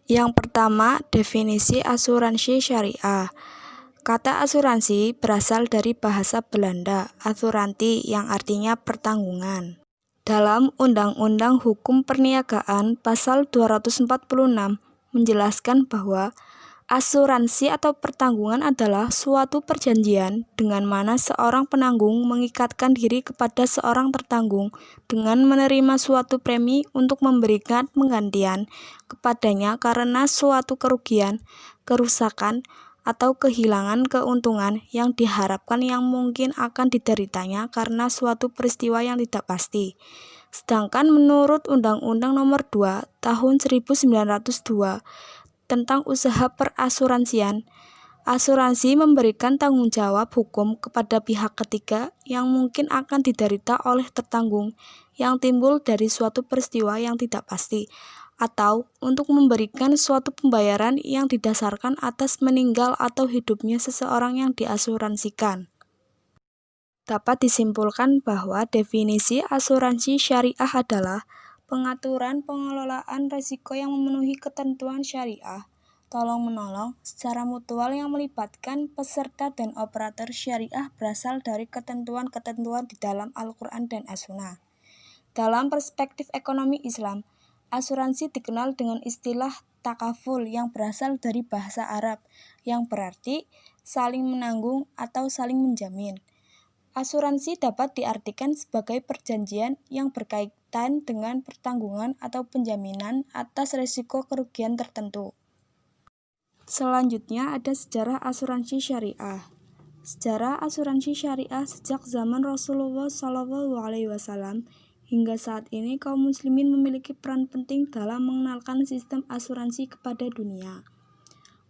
Yang pertama, definisi asuransi syariah. Kata asuransi berasal dari bahasa Belanda, asuranti, yang artinya pertanggungan. Dalam Undang-Undang Hukum Perniagaan Pasal 246 menjelaskan bahwa asuransi atau pertanggungan adalah suatu perjanjian dengan mana seorang penanggung mengikatkan diri kepada seorang tertanggung dengan menerima suatu premi untuk memberikan penggantian kepadanya karena suatu kerugian, kerusakan, atau kehilangan keuntungan yang diharapkan yang mungkin akan dideritanya karena suatu peristiwa yang tidak pasti. Sedangkan menurut Undang-Undang Nomor 2 Tahun 1902 tentang usaha perasuransian, asuransi memberikan tanggung jawab hukum kepada pihak ketiga yang mungkin akan diderita oleh tertanggung yang timbul dari suatu peristiwa yang tidak pasti, atau untuk memberikan suatu pembayaran yang didasarkan atas meninggal atau hidupnya seseorang yang diasuransikan. Dapat disimpulkan bahwa definisi asuransi syariah adalah pengaturan pengelolaan risiko yang memenuhi ketentuan syariah, tolong-menolong secara mutual yang melibatkan peserta dan operator syariah berasal dari ketentuan-ketentuan di dalam Al-Quran dan As-Sunnah. Dalam perspektif ekonomi Islam, asuransi dikenal dengan istilah takaful yang berasal dari bahasa Arab, yang berarti saling menanggung atau saling menjamin. Asuransi dapat diartikan sebagai perjanjian yang berkaitan dengan pertanggungan atau penjaminan atas risiko kerugian tertentu. Selanjutnya ada sejarah asuransi syariah. Sejarah asuransi syariah sejak zaman Rasulullah SAW hingga saat ini kaum muslimin memiliki peran penting dalam mengenalkan sistem asuransi kepada dunia.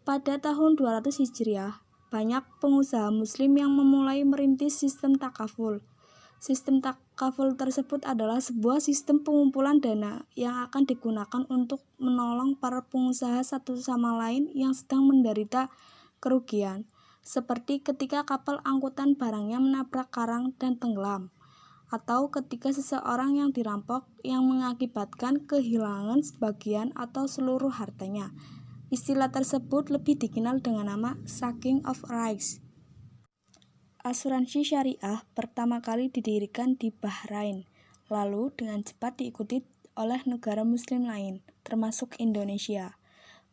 Pada tahun 200 Hijriah, banyak pengusaha muslim yang memulai merintis sistem takaful. Sistem takaful tersebut adalah sebuah sistem pengumpulan dana yang akan digunakan untuk menolong para pengusaha satu sama lain yang sedang menderita kerugian, seperti ketika kapal angkutan barangnya menabrak karang dan tenggelam, atau ketika seseorang yang dirampok yang mengakibatkan kehilangan sebagian atau seluruh hartanya. Istilah tersebut lebih dikenal dengan nama Shaking of Rights. Asuransi syariah pertama kali didirikan di Bahrain, lalu dengan cepat diikuti oleh negara muslim lain, termasuk Indonesia.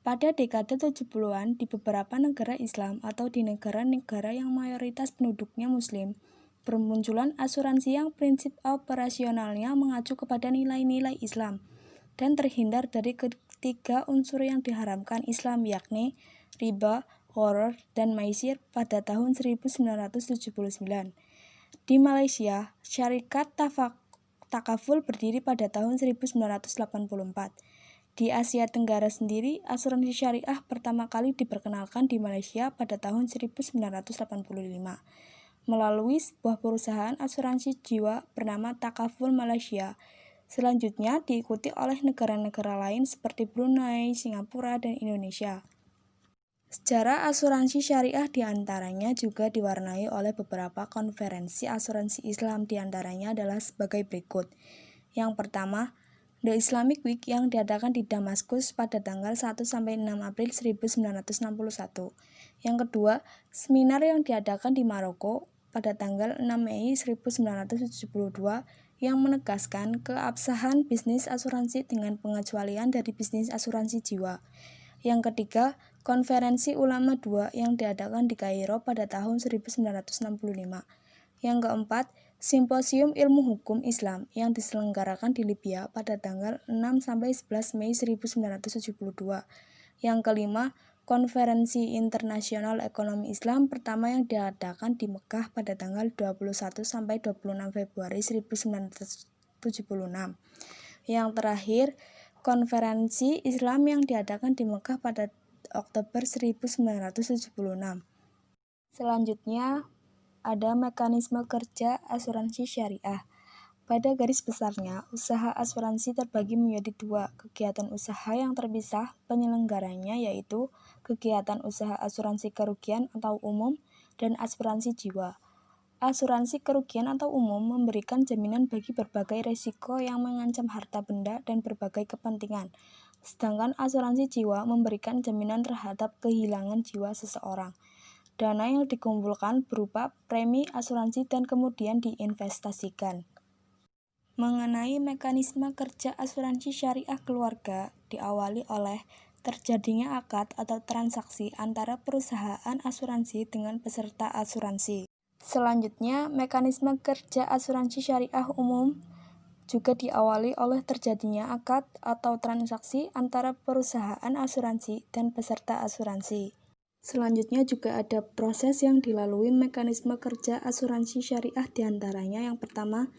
Pada dekade 70-an, di beberapa negara Islam atau di negara-negara yang mayoritas penduduknya muslim, bermunculan asuransi yang prinsip operasionalnya mengacu kepada nilai-nilai Islam dan terhindar dari ketiga unsur yang diharamkan Islam, yakni riba, gharar, dan maisir pada tahun 1979. Di Malaysia, syarikat takaful berdiri pada tahun 1984. Di Asia Tenggara sendiri, asuransi syariah pertama kali diperkenalkan di Malaysia pada tahun 1985 melalui sebuah perusahaan asuransi jiwa bernama Takaful Malaysia. Selanjutnya diikuti oleh negara-negara lain seperti Brunei, Singapura, dan Indonesia. Sejarah asuransi syariah diantaranya juga diwarnai oleh beberapa konferensi asuransi Islam, diantaranya adalah sebagai berikut. Yang pertama, The Islamic Week yang diadakan di Damaskus pada tanggal 1-6 April 1961. Yang kedua, seminar yang diadakan di Maroko pada tanggal 6 Mei 1972 yang menegaskan keabsahan bisnis asuransi dengan pengecualian dari bisnis asuransi jiwa. Yang ketiga, Konferensi Ulama II yang diadakan di Kairo pada tahun 1965. Yang keempat, Simposium Ilmu Hukum Islam yang diselenggarakan di Libya pada tanggal 6-11 Mei 1972. Yang kelima, Konferensi Internasional Ekonomi Islam pertama yang diadakan di Mekah pada tanggal 21-26 Februari 1976. Yang terakhir, Konferensi Islam yang diadakan di Mekah pada Oktober 1976. Selanjutnya, ada mekanisme kerja asuransi syariah. Pada garis besarnya, usaha asuransi terbagi menjadi dua, kegiatan usaha yang terpisah penyelenggaranya yaitu kegiatan usaha asuransi kerugian atau umum dan asuransi jiwa. Asuransi kerugian atau umum memberikan jaminan bagi berbagai risiko yang mengancam harta benda dan berbagai kepentingan, Sedangkan asuransi jiwa memberikan jaminan terhadap kehilangan jiwa seseorang. Dana yang dikumpulkan berupa premi asuransi dan kemudian diinvestasikan. Mengenai mekanisme kerja asuransi syariah keluarga diawali oleh terjadinya akad atau transaksi antara perusahaan asuransi dengan peserta asuransi. Selanjutnya, mekanisme kerja asuransi syariah umum juga diawali oleh terjadinya akad atau transaksi antara perusahaan asuransi dan peserta asuransi. Selanjutnya juga ada proses yang dilalui mekanisme kerja asuransi syariah, diantaranya yang pertama,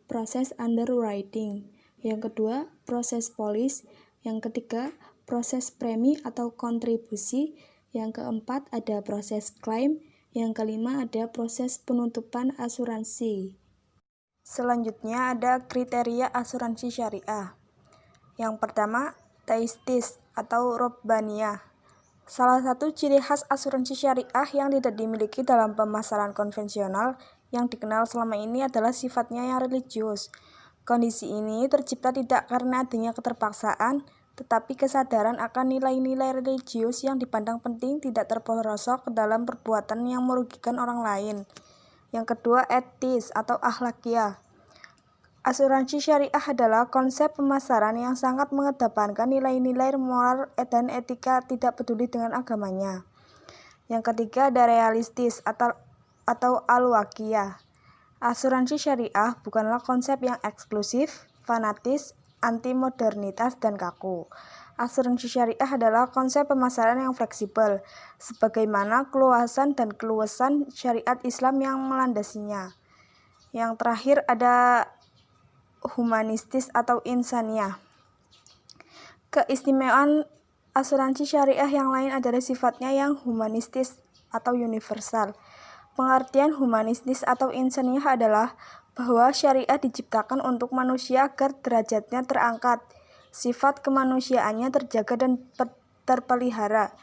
proses underwriting, yang kedua, proses polis, yang ketiga, proses premi atau kontribusi, yang keempat ada proses klaim, yang kelima ada proses penutupan asuransi. Selanjutnya ada kriteria asuransi syariah. Yang pertama, taistis atau robbaniyah. Salah satu ciri khas asuransi syariah yang tidak dimiliki dalam pemasaran konvensional yang dikenal selama ini adalah sifatnya yang religius. Kondisi ini tercipta tidak karena adanya keterpaksaan, tetapi kesadaran akan nilai-nilai religius yang dipandang penting tidak terperosok ke dalam perbuatan yang merugikan orang lain. Yang kedua, etis atau akhlakiyah. Asuransi syariah adalah konsep pemasaran yang sangat mengedepankan nilai-nilai moral dan etika tidak peduli dengan agamanya. Yang ketiga ada realistis atau al-waqiyah. Asuransi syariah bukanlah konsep yang eksklusif, fanatis, anti-modernitas, dan kaku. Asuransi syariah adalah konsep pemasaran yang fleksibel, sebagaimana keluasan dan keluasan syariat Islam yang melandasinya. Yang terakhir ada humanistis atau insaniyah. Keistimewaan asuransi syariah yang lain adalah sifatnya yang humanistis atau universal. Pengertian humanistis atau insaniyah adalah bahwa syariah diciptakan untuk manusia agar derajatnya terangkat, sifat kemanusiaannya terjaga dan terpelihara.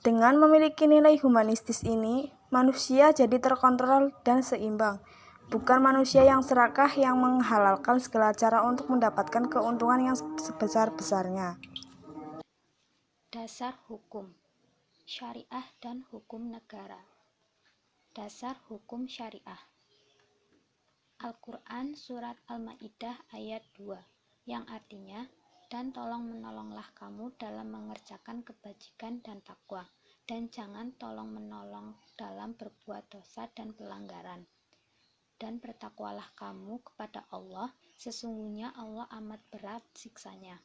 Dengan memiliki nilai humanistis ini, manusia jadi terkontrol dan seimbang. Bukan manusia yang serakah yang menghalalkan segala cara untuk mendapatkan keuntungan yang sebesar-besarnya. Dasar hukum syariah dan hukum negara. Dasar hukum syariah. Al-Quran Surat Al-Ma'idah ayat 2, yang artinya, dan tolong-menolonglah kamu dalam mengerjakan kebajikan dan takwa, dan jangan tolong-menolong dalam berbuat dosa dan pelanggaran. Dan bertakwalah kamu kepada Allah, sesungguhnya Allah amat berat siksanya.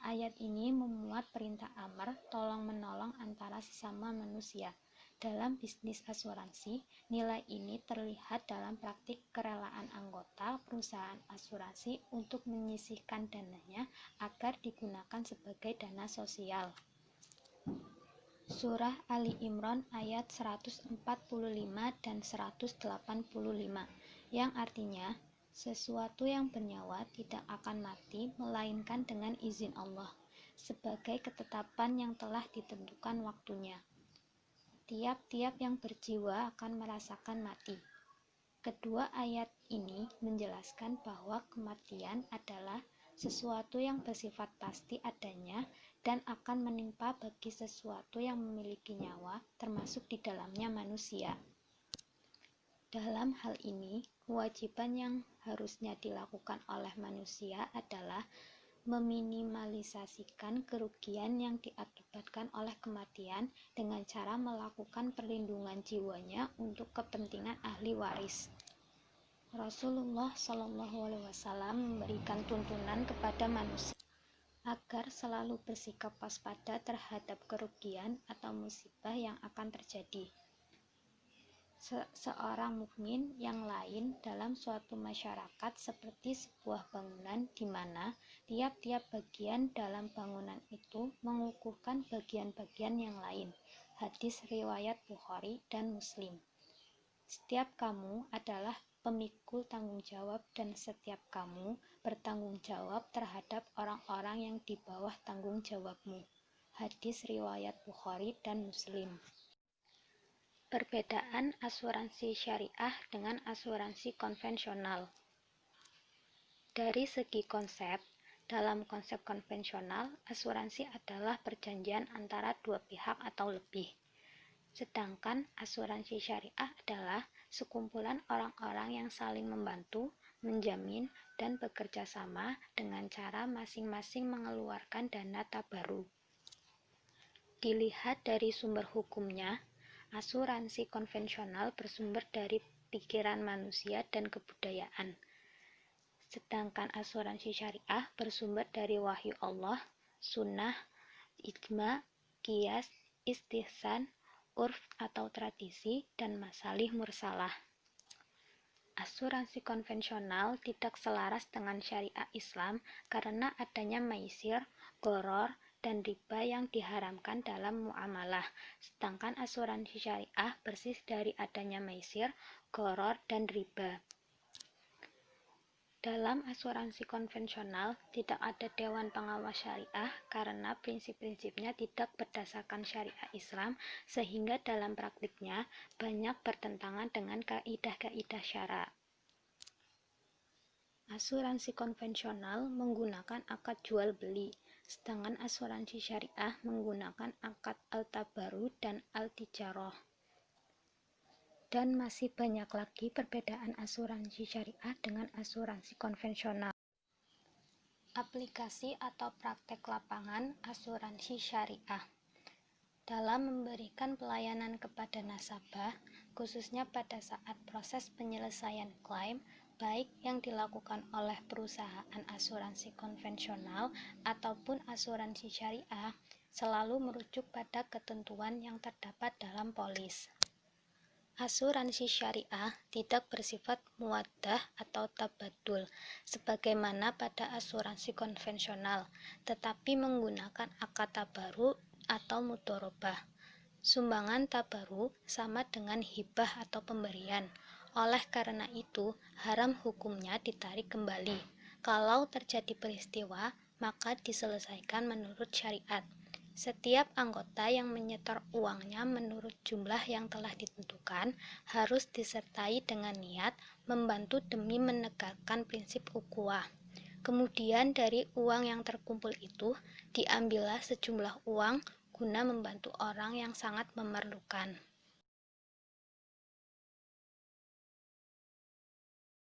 Ayat ini memuat perintah amar tolong-menolong antara sesama manusia. Dalam bisnis asuransi, nilai ini terlihat dalam praktik kerelaan anggota perusahaan asuransi untuk menyisihkan dananya agar digunakan sebagai dana sosial. Surah Ali Imran ayat 145 dan 185, yang artinya, sesuatu yang bernyawa tidak akan mati melainkan dengan izin Allah, sebagai ketetapan yang telah ditentukan waktunya. Tiap-tiap yang berjiwa akan merasakan mati. Kedua ayat ini menjelaskan bahwa kematian adalah sesuatu yang bersifat pasti adanya dan akan menimpa bagi sesuatu yang memiliki nyawa, termasuk di dalamnya manusia. Dalam hal ini, kewajiban yang harusnya dilakukan oleh manusia adalah meminimalisasikan kerugian yang diakibatkan oleh kematian dengan cara melakukan perlindungan jiwanya untuk kepentingan ahli waris. Rasulullah SAW memberikan tuntunan kepada manusia agar selalu bersikap waspada terhadap kerugian atau musibah yang akan terjadi. Seorang mukmin yang lain dalam suatu masyarakat seperti sebuah bangunan di mana tiap-tiap bagian dalam bangunan itu mengukuhkan bagian-bagian yang lain. Hadis riwayat Bukhari dan Muslim. Setiap kamu adalah pemikul tanggung jawab dan setiap kamu bertanggung jawab terhadap orang-orang yang di bawah tanggung jawabmu. Hadis riwayat Bukhari dan Muslim. Perbedaan asuransi syariah dengan asuransi konvensional. Dari segi konsep, Dalam konsep konvensional, asuransi adalah perjanjian antara dua pihak atau lebih. Sedangkan asuransi syariah adalah sekumpulan orang-orang yang saling membantu, menjamin, dan bekerja sama dengan cara masing-masing mengeluarkan dana tabaruk. Dilihat dari sumber hukumnya, asuransi konvensional bersumber dari pikiran manusia dan kebudayaan. Sedangkan asuransi syariah bersumber dari wahyu Allah, sunnah, ijma, qiyas, istihsan, urf atau tradisi, dan masalih mursalah. Asuransi konvensional tidak selaras dengan syariah Islam karena adanya maisir, gharar, dan riba yang diharamkan dalam muamalah. Sedangkan asuransi syariah bersih dari adanya maisir, gharar, dan riba. Dalam asuransi konvensional, tidak ada dewan pengawas syariah karena prinsip-prinsipnya tidak berdasarkan syariah Islam, sehingga dalam praktiknya banyak bertentangan dengan kaidah-kaidah syara. Asuransi konvensional menggunakan akad jual beli, sedangkan asuransi syariah menggunakan akad al-tabarru dan al-tijarah. Dan masih banyak lagi perbedaan asuransi syariah dengan asuransi konvensional. Aplikasi atau praktek lapangan asuransi syariah. Dalam memberikan pelayanan kepada nasabah, khususnya pada saat proses penyelesaian klaim, baik yang dilakukan oleh perusahaan asuransi konvensional ataupun asuransi syariah, selalu merujuk pada ketentuan yang terdapat dalam polis. Asuransi syariah tidak bersifat muwaddah atau tabadul sebagaimana pada asuransi konvensional, tetapi menggunakan akad tabaruk atau mudharabah. Sumbangan tabaruk sama dengan hibah atau pemberian. Oleh karena itu, haram hukumnya ditarik kembali. Kalau terjadi peristiwa, maka diselesaikan menurut syariat. Setiap anggota yang menyetor uangnya menurut jumlah yang telah ditentukan harus disertai dengan niat membantu demi menegakkan prinsip ukhuwah. Kemudian dari uang yang terkumpul itu diambillah sejumlah uang guna membantu orang yang sangat memerlukan.